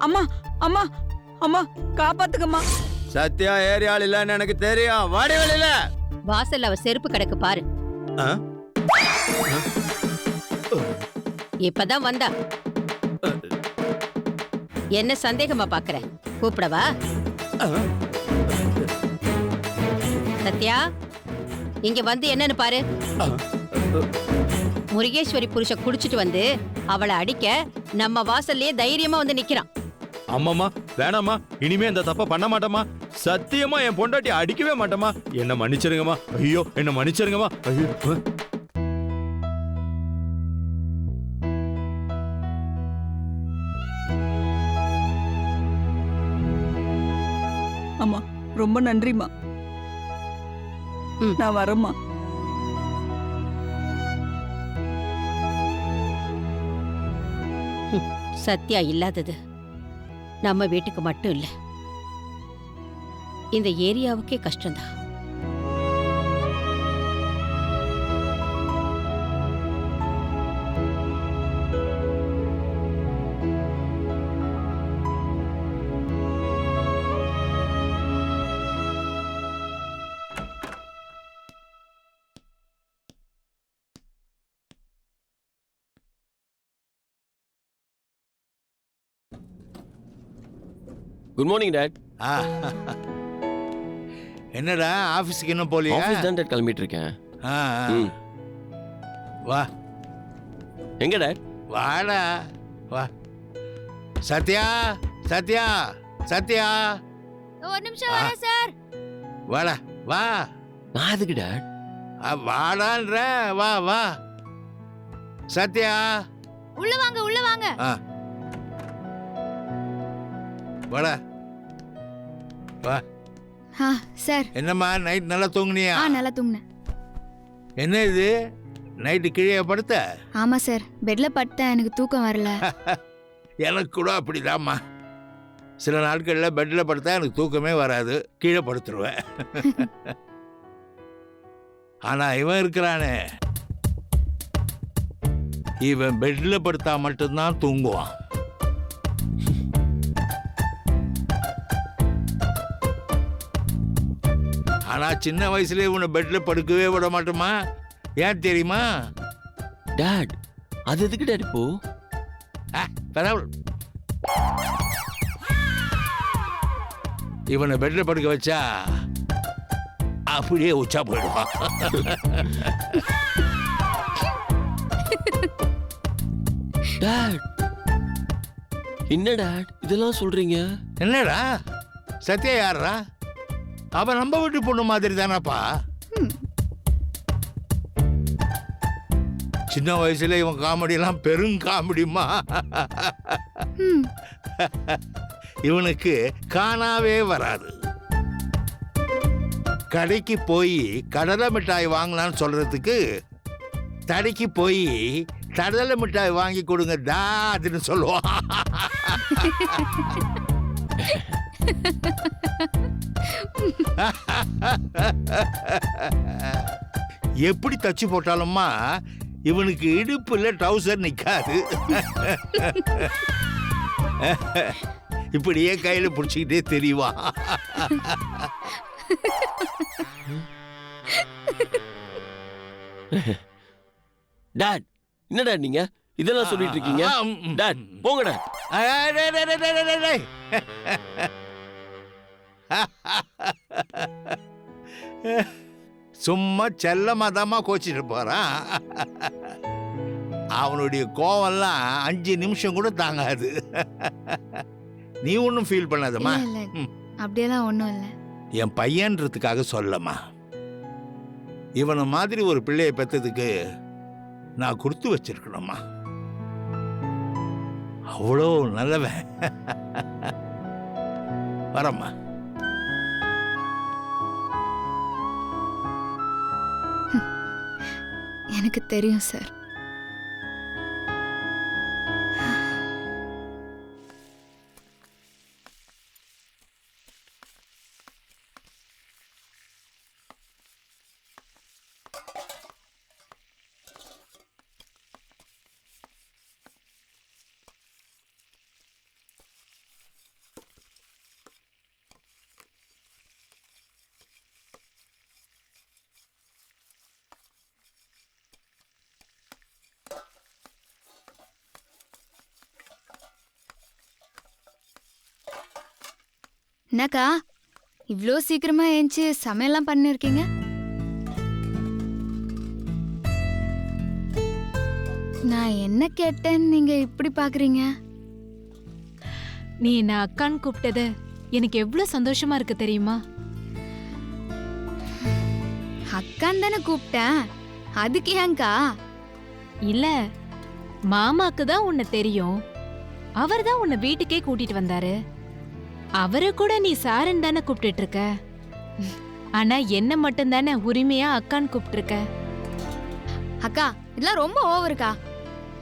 அம்மா அம்மா அம்மா காப்பாத்துக்கம்மா. சத்யா ஏரியால இல்லன்னு எனக்கு தெரியும். வாடி வெளியில. வாசல்ல அவ செருப்பு கிடக்கு பாரு. ஆ? இப்பதான் வந்தா. என்ன சந்தேகமா பாக்குற? கூப்பிடவா? சத்யா, இங்க வந்து என்னன்னு பாரு. முருகேஸ்வரி புருஷ குடிச்சிட்டு வந்து அவளை அடிக்க நம்ம வாசல்லயே தைரியமா வந்து நிக்கிறான். அம்மாமா வேணாமா, இனிமே இந்த தப்ப பண்ண மாட்டோமா. சத்தியமா என் பொண்டாட்டி அடிக்கவே மாட்டோமா. என்ன மன்னிச்சிருங்கம்மா. ஐயோ என்ன மன்னிச்சிருங்கம்மா. ஐயோ. அம்மா ரொம்ப நன்றிம்மா. நான் வரேம்மா. சத்யா இல்லாதது நம்ம வீட்டுக்கு மட்டும் இல்ல, இந்த ஏரியாவுக்கே கஷ்டம்தான். Good morning dot. என்னடா ஆபீஸ்க்கு இன்னும் போலியா? ஆபீஸ் தான் டாட் கிளம்பிட்டு இருக்கேன். வா. எங்க டாட்? வாடா வா. சத்யா சத்யா சத்யா. ஒரு நிமிஷம் வரேன் சார். வாடா வா. நான் எதுக்கு டாட்? வாடான்ற வா வா. சத்யா உள்ள வாங்க உள்ள வாங்க. வாடா வா. சார். என்னம்மா நைட் நல்லா தூங்குனியா? நல்லா தூங்குனேன். என்ன இது நைட்டு கீழே படுத்த? ஆமா சார், பெட்ல படுத்தேன், எனக்கு தூக்கம் வரல. எனக்கு கூட அப்படிதாம்மா. சில நாட்கள்ல பெட்ல படுத்தா எனக்கு தூக்கமே வராது, கீழே படுத்துருவேன். ஆனா இவன் இருக்கிறானே, இவன் பெட்ல படுத்தா மட்டும்தான் தூங்குவான். ஆனா சின்ன வயசுல இவனை பெட்ல படுக்கவே விட மாட்டோமா. ஏன் தெரியுமா? டாட் அது எதுக்கு டாட் இப்போ? இவனை பெட்ல படுக்க வச்சா அப்படியே உச்சா போயிடுவான். டாட் என்ன டாட் இதெல்லாம் சொல்றீங்க? என்னடா சத்யா யாரா? அவன் நம்ம வீட்டு பொண்ணு மாதிரி தானப்பா. சின்ன வயசுல இவன் காமெடி எல்லாம் பெரும் காமெடிமா. இவனுக்கு காணாவே வராது. கடைக்கு போய் கடலை மிட்டாய் வாங்கலான்னு சொல்றதுக்கு தடைக்கு போய் கடலை மிட்டாய் வாங்கி கொடுங்க டான்னு சொல்லுவான். எப்படி தச்சு போட்டாலும்மா இவனுக்கு இடுப்புல ட்ரவுசர் நிக்காது. இப்படியே கையில புடிச்சுக்கிட்டே தெரியவா. டாட் என்ன டாட் நீங்க இதெல்லாம் சொல்லிட்டு இருக்கீங்க? டாட் போங்க டாட். சும்மா செல்லமாதாமா கோச்சிட்டு போறான். அவனுடைய கோவம்லாம் 5 நிமிஷம் கூட தாங்காது. நீ ஒன்றும் ஃபீல் பண்ணாதம்மா. அப்படியெல்லாம் ஒன்றும் இல்லை. என் பையன்றதுக்காக சொல்லம்மா. இவனை மாதிரி ஒரு பிள்ளையை பெற்றதுக்கு நான் கொடுத்து வச்சிருக்கணும்மா. அவ்வளோ நல்லவன். வரம்மா. எனக்கு தெரியும் சார். என்னக்கா இவ்வளோ சீக்கிரமா ஏஞ்சி சமையல்லாம் பண்ணிருக்கீங்க? நான் என்ன கேட்டேன்னு நீங்க இப்படி பாக்குறீங்க? நீ என்ன அக்கான்னு கூப்பிட்டது எனக்கு எவ்வளவு சந்தோஷமா இருக்கு தெரியுமா? அக்கான்னு தானே கூப்பிட்டேன், அதுக்கு ஏங்கா? இல்ல, மாமாக்கு தான் உன்னை தெரியும். அவர் தான் உன்னை வீட்டுக்கே கூட்டிட்டு வந்தாரு. அவரை கூட நீ சாரன் தானே கூப்பிட்டு இருக்க. ஆனா என்ன மட்டும் தானே உரிமையா அக்கான்னு கூப்பிட்டு இருக்க. அக்கா இதெல்லாம் ரொம்ப ஓவருக்கா.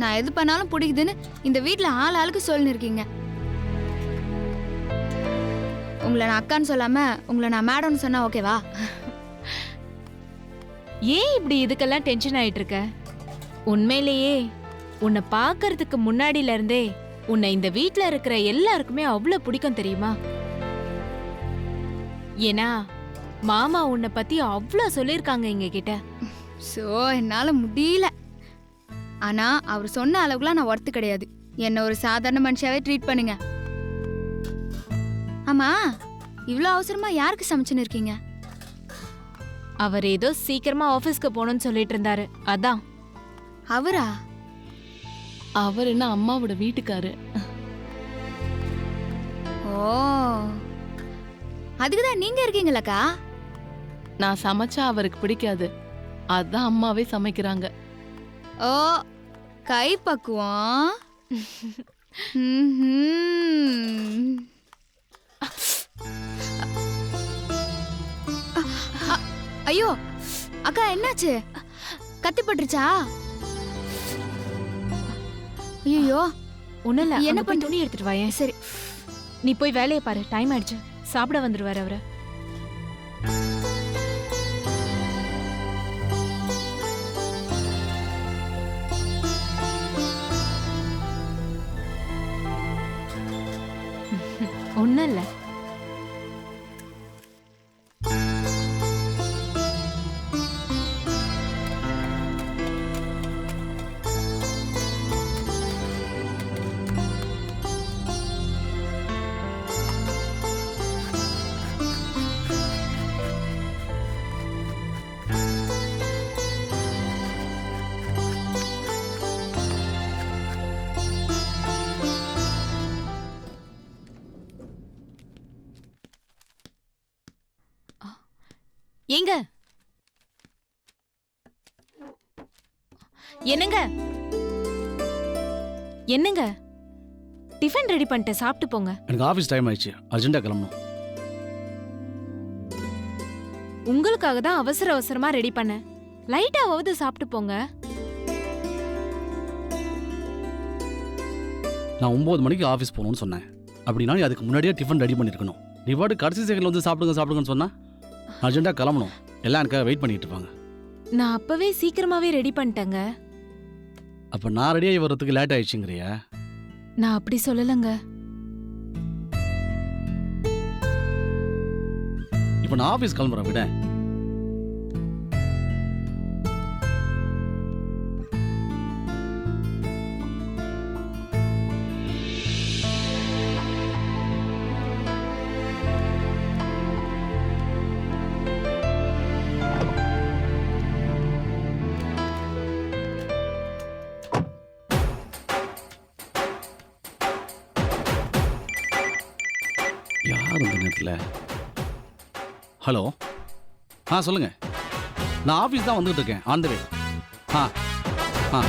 நான் எது பண்ணாலும் பிடிக்குதுன்னு இந்த வீட்ல ஆள் ஆளுக்கு சொல்லின்னு இருக்கீங்க. உங்களை நான் அக்கான்னு சொல்லாம உங்களை நான் மேடம்னு சொன்னா ஓகேவா? ஏன் இப்படி இதுக்கெல்லாம் டென்ஷன் ஆயிட்டு இருக்க? உண்மையிலேயே உன்னை பார்க்கறதுக்கு முன்னாடில இருந்தே உன்னை இந்த வீட்ல இருக்கிற எல்லாருக்குமே அவ்வளவு பிடிக்கும் தெரியுமா? ஏன்னா மாமா உன்னை பத்தி அவ்வளவு சொல்லிருக்காங்க எங்க கிட்ட. சோ என்னால முடியல. ஆனா அவர் சொன்ன அளவுக்குலாம் நான் ஒர்த்து கிடையாது. என்ன ஒரு சாதாரண மனுஷாவே ட்ரீட் பண்ணுங்க. ஆமா, இவ்வளோ அவசரமா யாருக்கு சமைச்சுன்னு இருக்கீங்க? அவர் ஏதோ சீக்கிரமா ஆபீஸ்க்கு போகணும்னு சொல்லிட்டு இருந்தாரு, அதான். அவரா? அவர் என்ன அம்மாவோட வீட்டுக்காரு. ஓ, அதுக்குதான் நீங்க இருக்கீங்களக்கா? நான் சமைச்சா அவருக்கு பிடிக்காது, அதான் அம்மாவே சமைக்கிறாங்க. ஓ, கை பக்குவம். ம்ஹும். ஐயோ அக்கா, என்னாச்சு? கத்தி பட்டுருச்சா? ஐயோ ஒண்ணும் இல்ல, என்ன என்ன பண்ணி பண்ண- துணி எடுத்துட்டு வாயேன். சரி. நீ போய் வேலையை பாரு, டைம் ஆயிடுச்சு. சாப்பிட வந்துருவாரு அவரு. ஒண்ணும் இல்ல. ஏங்க, என்னங்க என்னங்க, டிஃபன் ரெடி பண்ணிட்டேன், சாப்பிட்டு போங்க. எனக்கு ஆஃபீஸ் டைம் ஆயிடுச்சு, அர்ஜென்ட்டாக கிளம்பணும். உங்களுக்காக தான் அவசர அவசரமா ரெடி பண்ணேன். லைட்டாவது சாப்பிட்டு போங்க. நான் 9 மணிக்கு ஆஃபீஸ் போகணும்னு சொன்னேன். அப்படின்னா நீ அதுக்கு முன்னாடியே டிஃபன் ரெடி பண்ணியிருக்கணும். நீ பாட்டு கடைசி செகண்டில் வந்து சாப்பிடுங்கன்னு சொன்னா அர்ஜென்ட்டாக கிளம்பணும். எல்லாம் எனக்காக வெயிட் பண்ணிட்டு இருப்பாங்க. நான் அப்பவே சீக்கிரமாவே ரெடி பண்ணிட்டேங்க. அப்போ நான் ரெடியாகி வர்றதுக்கு லேட் ஆயிடுச்சுங்கிறியா? நான் அப்படி சொல்லலைங்க. இப்போ நான் ஆஃபீஸ் கிளம்புறேன், விட. யார் இந்த நேரத்தில்? ஹலோ, சொல்லுங்க. நான் ஆஃபீஸ் தான் வந்துட்டு இருக்கேன், ஆன் த வே. ஆ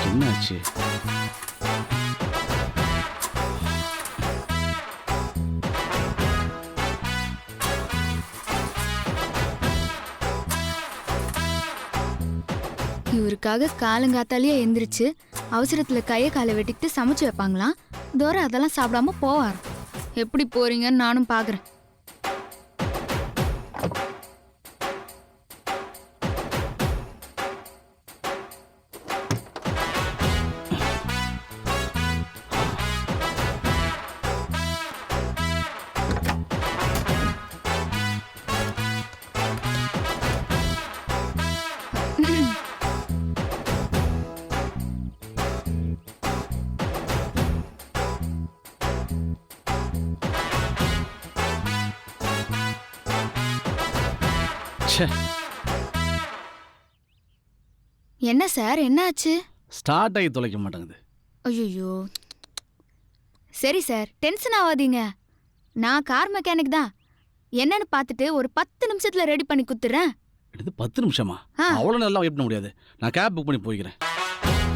என்னாச்சு? இவருக்காக காலங்காத்தாலேயே எந்திரிச்சு அவசரத்துல கையை காலை வெட்டிக்கிட்டு சமைச்சு வைப்பாங்களாம். தோற அதெல்லாம் சாப்பிடாம போவார். எப்படி போறீங்கன்னு நானும் பாக்குறேன். ச்சே, என்ன சார் என்னாச்சு? ஸ்டார்ட் ஆகி தொலைக்க மாட்டேங்குது. ஐயோ, சரி சார், டென்ஷன் ஆகாதீங்க. நான் கார் மெக்கானிக் தான். என்னன்னு பார்த்துட்டு ஒரு 10 நிமிஷத்துல ரெடி பண்ணி குத்துறேன். இது 10 நிமிஷமா? ஆ. அவ்வளோ நல்லா வெயிட் பண்ண முடியாது. நான் கேப் புக் பண்ணி போய்க்கிறேன்.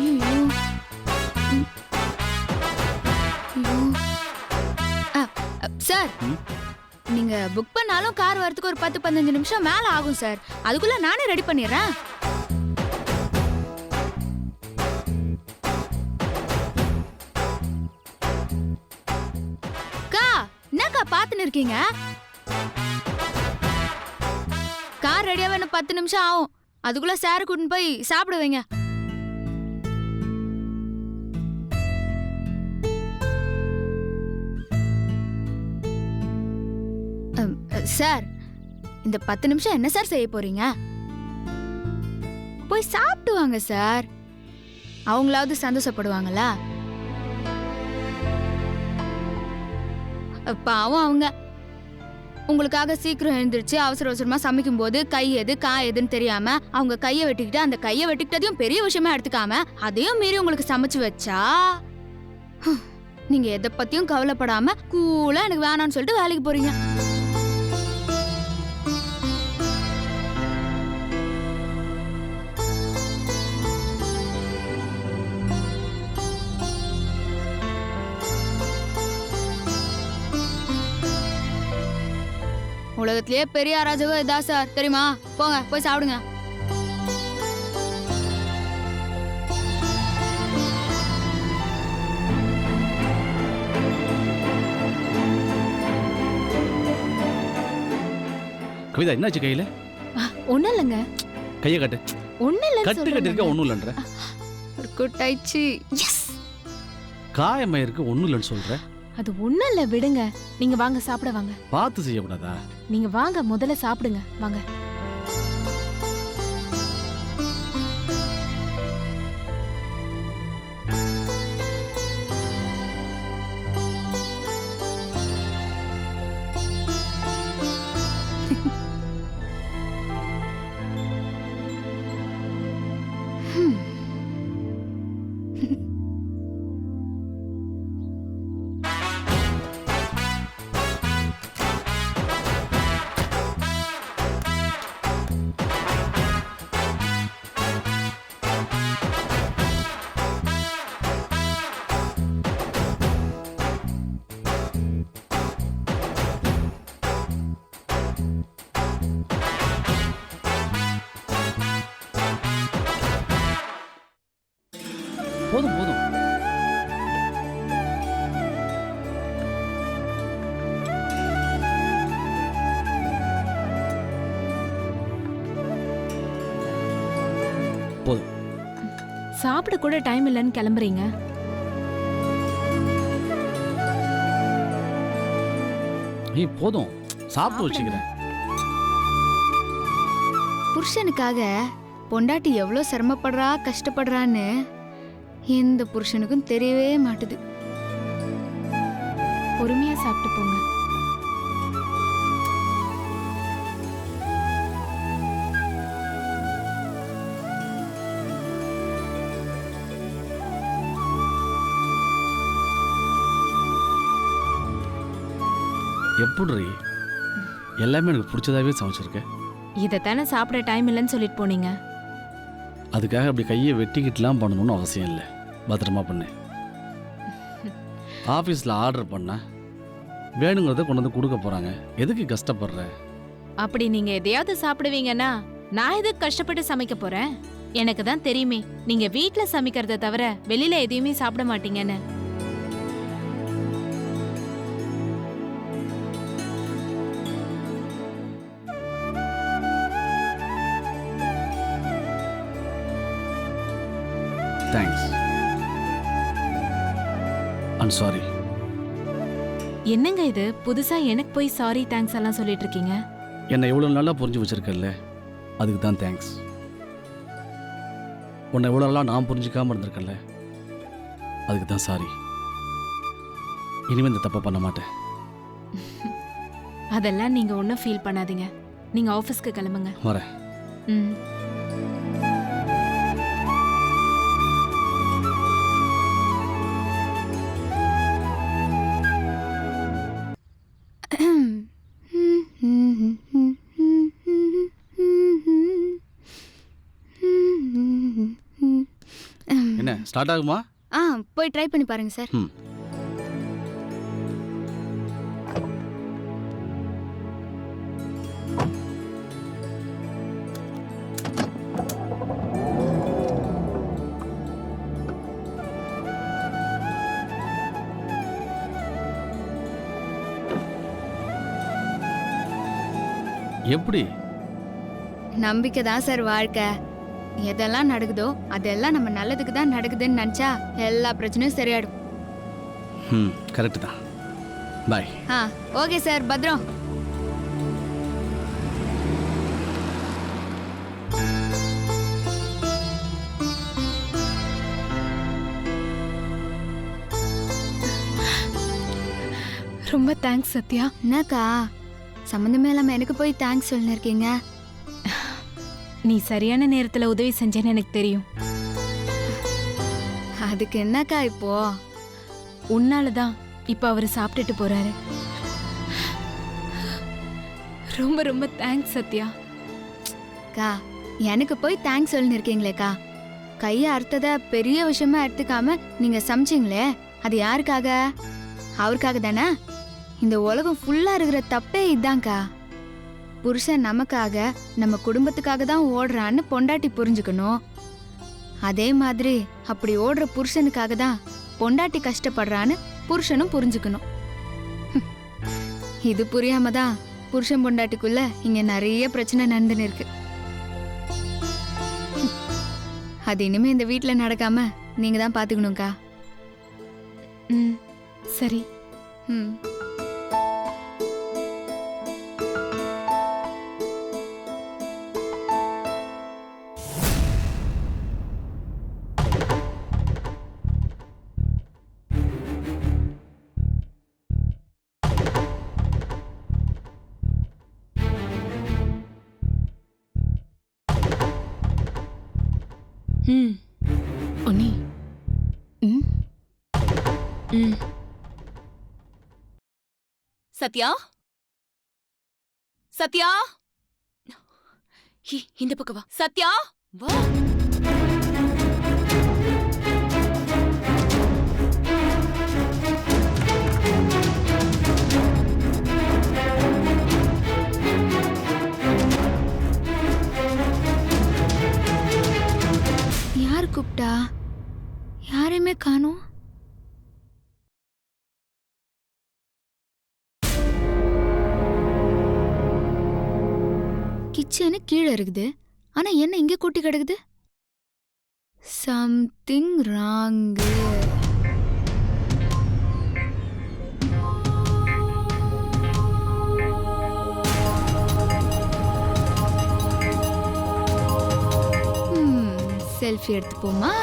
ஐயோ. ஐயோ. சார், ம்? நீங்க புக் பண்ணாலும் கார் வரதுக்கு ஒரு 10-15 நிமிஷம் மேல ஆகும் சார். அதுக்குள்ள நானே ரெடி பண்ணிடுறேன். அக்கா, என்னக்கா பாத்துன்னு இருக்கீங்க? கார் ரெடியாவே இன்னும் 10 நிமிஷம் ஆகும். அதுக்குள்ள சார் கூட்டின்னு போய் சாப்பிட வைங்க. சார், இந்த 10 நிமிஷம் என்ன சார் செய்ய போறீங்க? போய் சாப்பிட்டு வாங்க சார். அவங்களாவது சந்தோஷப்படுவாங்களா? பாவம் அவங்க. உங்களுக்காக சீக்கிரம் எழுந்திருச்சு அவசர அவசரமா சமைக்கும் போது கை எது கா எதுன்னு தெரியாம அவங்க கையை வெட்டிக்கிட்டு அந்த கையை வெட்டிக்கிட்டதையும் பெரிய விஷயமா எடுத்துக்காம அதையும் மீறி உங்களுக்கு சமைச்சு வச்சா நீங்க எதை பத்தியும் கவலைப்படாம கூலா எனக்கு வேணாம்னு சொல்லிட்டு வேலைக்கு போறீங்க. உலகத்திலேயே பெரிய அராஜகம் இதா சார், தெரியுமா? போங்க, போய் சாப்பிடுங்க. கவிதா, என்னாச்சு கையில? ஒண்ணும் இல்லைங்க, கையை கட்டு. ஒண்ணும் இல்லைன்னு கட்டு கட்டி இருக்க ஒன்றும் இல்லைன்ற. ஒரு குட்டாய்ச்சி. எஸ். காயமாயிருக்கு ஒன்றும் இல்லைன்னு சொல்ற. அது ஒண்ணும் இல்ல, விடுங்க. நீங்க வாங்க சாப்பிட வாங்க. பார்த்து செய்யக்கூடாதா? நீங்க வாங்க, முதல்ல சாப்பிடுங்க வாங்க. போதும் போதும். போதும். சாப்பிட கூட டைம் இல்லைன்னு கிளம்புறீங்க. நீ போதும், சாப்பிட்டு வச்சுக்கிறேன். புருஷனுக்காக பொண்டாட்டி எவ்வளோ சிரமப்படுறா கஷ்டப்படுறான்னு எந்த புருஷனுக்கும் தெரியவே மாட்டுது. பொறுமையா சாப்பிட்டு போங்க. எப்படி எல்லாமே எனக்கு பிடிச்சதாவே சமைச்சிருக்கேன். இதைத்தானே சாப்பிட டைம் இல்லைன்னு சொல்லிட்டு போனீங்க. அதுக்காக அப்படி கையை வெட்டிக்கிட்டுலாம் பண்ணணும்னு அவசியம் இல்லை. பத்திரமா பண்ணு. ஆஃபீஸில் ஆர்டர் பண்ண வேணுங்கிறத கொண்டு வந்து கொடுக்க போகிறாங்க. எதுக்கு கஷ்டப்படுற? அப்படி நீங்க எதையாவது சாப்பிடுவீங்கன்னா நான் எதுக்கு கஷ்டப்பட்டு சமைக்க போறேன்? எனக்கு தான் தெரியுமே, நீங்க வீட்ல சமைக்கிறத தவிர வெளியில எதையுமே சாப்பிட மாட்டீங்கன்னு. தேங்க்ஸ். I'm sorry. என்னங்க இது புதுசா எனக்கு போய் சாரி தேங்க்ஸ் எல்லாம் சொல்லிட்டு இருக்கீங்க? என்னை எவ்வளோ நல்லா புரிஞ்சு வச்சிருக்கல, அதுக்கு தான் தேங்க்ஸ். உன்னை எவ்வளோ நாளாக நான் புரிஞ்சிக்காம இருந்திருக்கல, அதுக்கு தான் சாரி. இனிமேல் இந்த தப்பை பண்ண மாட்டேன். அதெல்லாம் நீங்க ஒன்றும் ஃபீல் பண்ணாதீங்க. நீங்க ஆபீஸ்க்கு கிளம்புங்க. வரேன். ம். என்ன ஸ்டார்ட் ஆகுமா? போய் ட்ரை பண்ணி பாருங்க சார். ம். எப்படி? நம்பிக்கை தான் சார் வாழ்க்கை. எதெல்லாம் நடக்குதோ அதெல்லாம் நம்ம நல்லதுக்கு தான் நடக்குதுன்னு நினைச்சா எல்லா பிரச்சனையும் சரியாயிடும். ம், கரெக்ட் தான். பாய். ஓகே சார், பத்ரம். ரொம்ப தேங்க்ஸ் சத்யா. என்னக்கா சம்மந்தமே இல்லாம எனக்கு போய் தேங்க்ஸ் சொல்லின்னு இருக்கீங்க? நீ சரியான நேரத்துல உதவி செஞ்சேன்னு எனக்கு தெரியும். அதுக்கு என்னக்கா இப்போ? உன்னாலதான் இப்ப அவரு சாப்பிட்டுட்டு போறாரு. ரொம்ப ரொம்ப தேங்க்ஸ் சத்யா. அக்கா எனக்கு போய் தேங்க்ஸ் சொல்லின்னு இருக்கீங்களேக்கா. கையை அறுத்தத பெரிய விஷயமா எடுத்துக்காம நீங்க சமைச்சிங்களே, அது யாருக்காக? அவருக்காக தானே? இந்த உலகம் ஃபுல்லா இருக்கிற தப்பே இதான்க்கா. புருஷன் நமக்காக நம்ம குடும்பத்துக்காக தான் ஓடுறான்னு பொண்டாட்டி புரிஞ்சுக்கணும். அதே மாதிரி அப்படி ஓடுற புருஷனுக்காக தான் பொண்டாட்டி கஷ்டப்படுறான்னு புருஷனும் புரிஞ்சுக்கணும். இது புரியாம தான் புருஷன் பொண்டாட்டிக்குள்ள இங்க நிறைய பிரச்சனை நடந்துன்னு இருக்கு. அது இனிமே இந்த வீட்ல நடக்காம நீங்க தான் பாத்துக்கணும்க்கா. ம், சரி. ம். ம். ஒன்னி. ம். ம். சத்யா, சத்யா, இந்த பக்கம் வா. சத்யா, வா. யார் கூப்பிட்டா? யாரையுமே காணோம். கிச்சனு கீழே இருக்குது, ஆனா என்ன இங்க கூட்டி கிடக்குது? Something wrong. செல்ஃபி எடுத்துப்போமா?